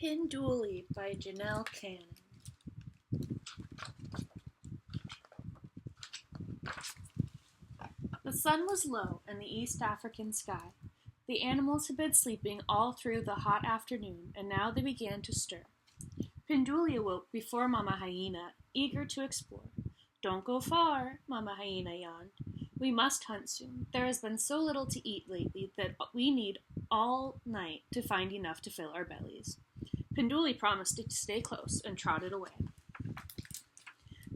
Pinduli by Janell. The sun was low in the East African sky. The animals had been sleeping all through the hot afternoon, and now they began to stir. Pinduli awoke before Mama Hyena, eager to explore. "Don't go far," Mama Hyena yawned. "We must hunt soon. There has been so little to eat lately that we need all night to find enough to fill our bellies." Pinduli promised to stay close and trotted away.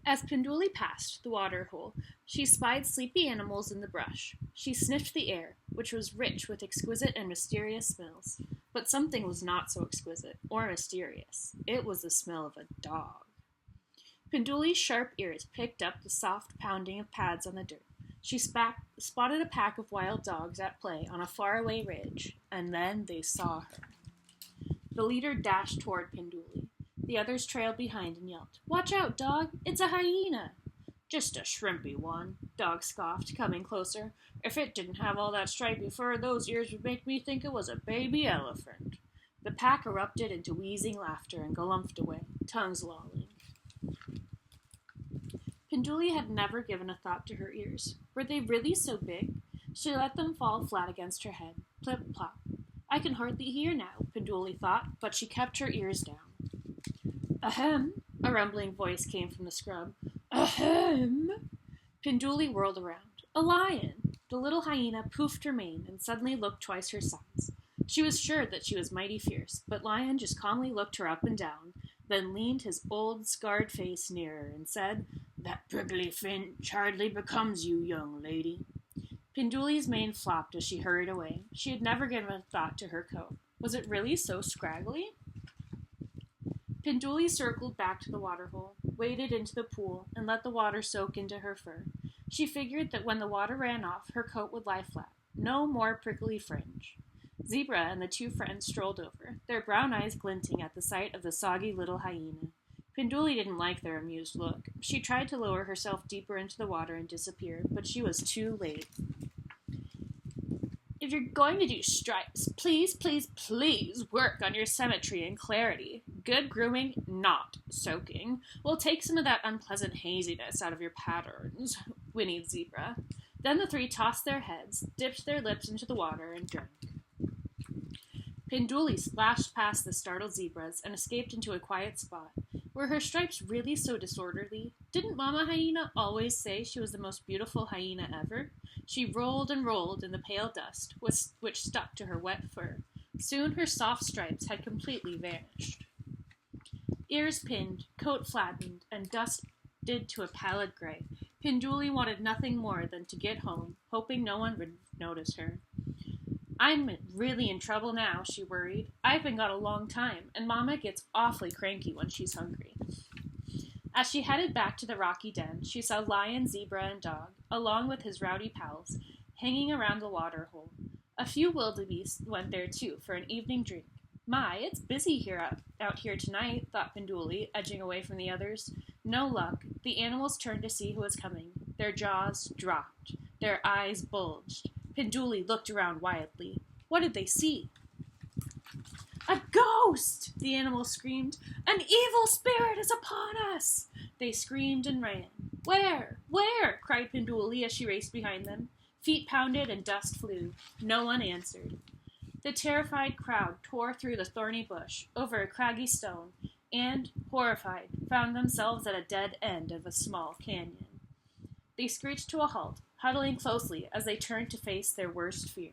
As Pinduli passed the water hole, she spied sleepy animals in the brush. She sniffed the air, which was rich with exquisite and mysterious smells. But something was not so exquisite or mysterious. It was the smell of a dog. Pinduli's sharp ears picked up the soft pounding of pads on the dirt. She spotted a pack of wild dogs at play on a faraway ridge, and then they saw her. The leader dashed toward Pinduli. The others trailed behind and yelped, "Watch out, dog! It's a hyena!" "Just a shrimpy one," Dog scoffed, coming closer. "If it didn't have all that stripy fur, those ears would make me think it was a baby elephant." The pack erupted into wheezing laughter and galumphing away, tongues lolling. Pinduli had never given a thought to her ears. Were they really so big? She let them fall flat against her head. Plip-plop. "I can hardly hear now," Pinduli thought, but she kept her ears down. "Ahem," a rumbling voice came from the scrub. "Ahem." Pinduli whirled around. A lion! The little hyena poofed her mane and suddenly looked twice her size. She was sure that she was mighty fierce, but Lion just calmly looked her up and down, then leaned his old scarred face nearer and said, "That prickly finch hardly becomes you, young lady." Pinduli's mane flopped as she hurried away. She had never given a thought to her coat. Was it really so scraggly? Pinduli circled back to the waterhole, waded into the pool, and let the water soak into her fur. She figured that when the water ran off, her coat would lie flat. No more prickly fringe. Zebra and the two friends strolled over, their brown eyes glinting at the sight of the soggy little hyena. Pinduli didn't like their amused look. She tried to lower herself deeper into the water and disappear, but she was too late. "If you're going to do stripes, please, please, please work on your symmetry and clarity. Good grooming, not soaking, will take some of that unpleasant haziness out of your patterns," whinnied Zebra. Then the three tossed their heads, dipped their lips into the water, and drank. Pinduli splashed past the startled zebras and escaped into a quiet spot. Were her stripes really so disorderly? Didn't Mama Hyena always say she was the most beautiful hyena ever? She rolled and rolled in the pale dust, which stuck to her wet fur. Soon her soft stripes had completely vanished. Ears pinned, coat flattened, and dusted to a pallid gray, Pinduli wanted nothing more than to get home, hoping no one would notice her. "I'm really in trouble now," she worried. "I've been gone a long time, and Mama gets awfully cranky when she's hungry." As she headed back to the rocky den, she saw Lion, Zebra, and Dog, along with his rowdy pals, hanging around the water hole. A few wildebeest went there too for an evening drink. "My, it's busy out here tonight," thought Pinduli, edging away from the others. No luck. The animals turned to see who was coming. Their jaws dropped. Their eyes bulged. Pinduli looked around wildly. What did they see? "A ghost!" the animals screamed. "An evil spirit is upon us!" They screamed and ran. "Where? Where?" cried Pinduli as she raced behind them. Feet pounded and dust flew. No one answered. The terrified crowd tore through the thorny bush, over a craggy stone, and, horrified, found themselves at a dead end of a small canyon. They screeched to a halt, huddling closely as they turned to face their worst fear.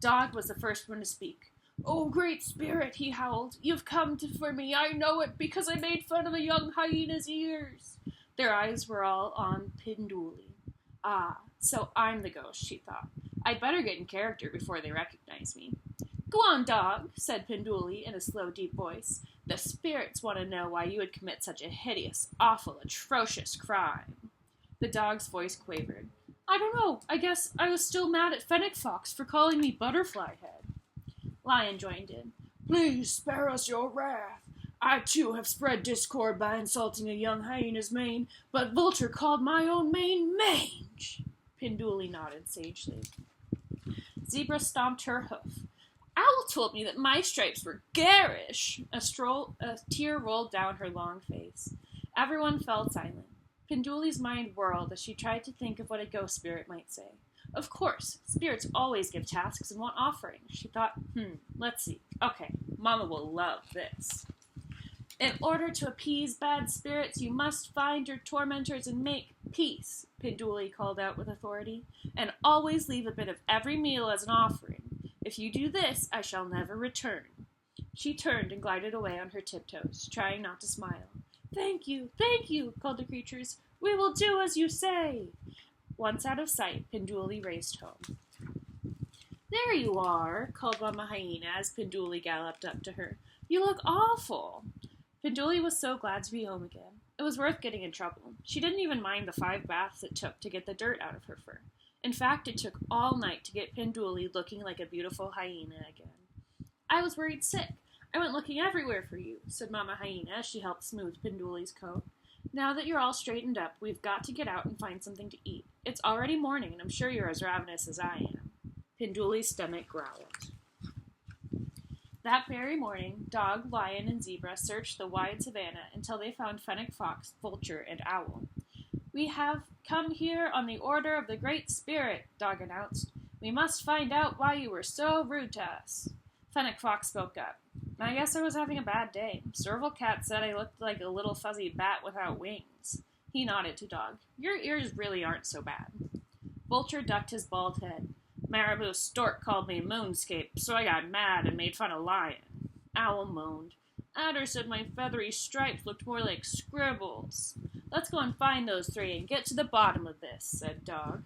Dog was the first one to speak. "Oh, great spirit," he howled, "you've come for me. I know it, because I made fun of a young hyena's ears." Their eyes were all on Pinduli. "Ah, so I'm the ghost," she thought. "I'd better get in character before they recognize me." "Go on, Dog," said Pinduli in a slow, deep voice. "The spirits want to know why you would commit such a hideous, awful, atrocious crime." The dog's voice quavered. "I don't know. I guess I was still mad at Fennec Fox for calling me Butterfly Head." Lion joined in. "Please spare us your wrath. I too have spread discord by insulting a young hyena's mane, but Vulture called my own mane mange." Pinduli nodded sagely. Zebra stomped her hoof. Owl told me that my stripes were garish. A tear rolled down her long face. Everyone fell silent. Pinduli's mind whirled as she tried to think of what a ghost spirit might say. Of course, spirits always give tasks and want offerings. She thought, let's see. Okay, Mama will love this. In order to appease bad spirits, you must find your tormentors and make peace, Pinduli called out with authority, and always leave a bit of every meal as an offering. If you do this, I shall never return. She turned and glided away on her tiptoes, trying not to smile. Thank you, called the creatures. We will do as you say. Once out of sight, Pinduli raced home. There you are, called Mama Hyena as Pinduli galloped up to her. You look awful. Pinduli was so glad to be home again. It was worth getting in trouble. She didn't even mind the 5 baths it took to get the dirt out of her fur. In fact, it took all night to get Pinduli looking like a beautiful hyena again. I was worried sick. I went looking everywhere for you, said Mama Hyena as she helped smooth Pinduli's coat. Now that you're all straightened up, we've got to get out and find something to eat. It's already morning, and I'm sure you're as ravenous as I am. Pinduli's stomach growled. That very morning, dog, lion, and zebra searched the wide savanna until they found fennec fox, vulture, and owl. We have come here on the order of the Great Spirit, Dog announced. We must find out why you were so rude to us. Fennec Fox spoke up. I guess I was having a bad day. Serval Cat said I looked like a little fuzzy bat without wings. He nodded to Dog. Your ears really aren't so bad. Vulture ducked his bald head. Marabou Stork called me Moonscape, so I got mad and made fun of Lion. Owl moaned. Adder said my feathery stripes looked more like scribbles. Let's go and find those 3 and get to the bottom of this, said Dog.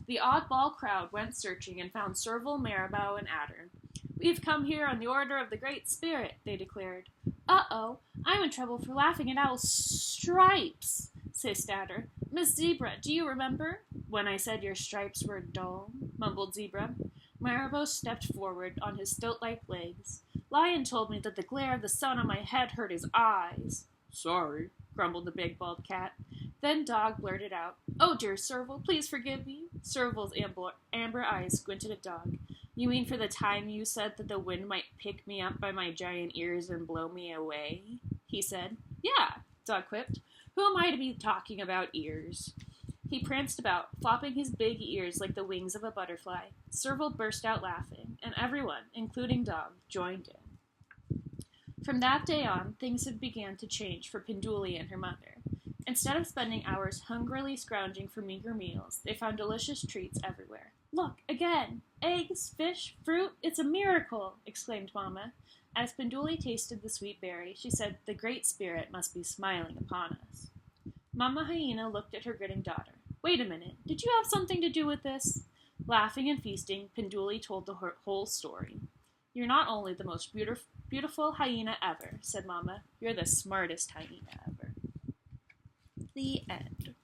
The oddball crowd went searching and found Serval, Marabou, and Adder. We've come here on the order of the Great Spirit, they declared. Uh-oh, I'm in trouble for laughing at Owl's stripes, hissed Adder. Miss Zebra, do you remember? When I said your stripes were dull, mumbled Zebra. Marabou stepped forward on his stilt-like legs. Lion told me that the glare of the sun on my head hurt his eyes. Sorry, grumbled the big bald cat. Then Dog blurted out, Oh, dear Serval, please forgive me. Serval's amber eyes squinted at Dog. You mean for the time you said that the wind might pick me up by my giant ears and blow me away? He said. Yeah, Dog quipped. Who am I to be talking about ears? He pranced about, flopping his big ears like the wings of a butterfly. Serval burst out laughing, and everyone, including Dog, joined in. From that day on, things had begun to change for Pinduli and her mother. Instead of spending hours hungrily scrounging for meager meals, they found delicious treats everywhere. Look, again! Eggs, fish, fruit, it's a miracle! Exclaimed Mama. As Pinduli tasted the sweet berry, she said, The Great Spirit must be smiling upon us. Mama Hyena looked at her grinning daughter. Wait a minute, did you have something to do with this? Laughing and feasting, Pinduli told the whole story. You're not only the most beautiful hyena ever, said Mama, you're the smartest hyena ever. The end.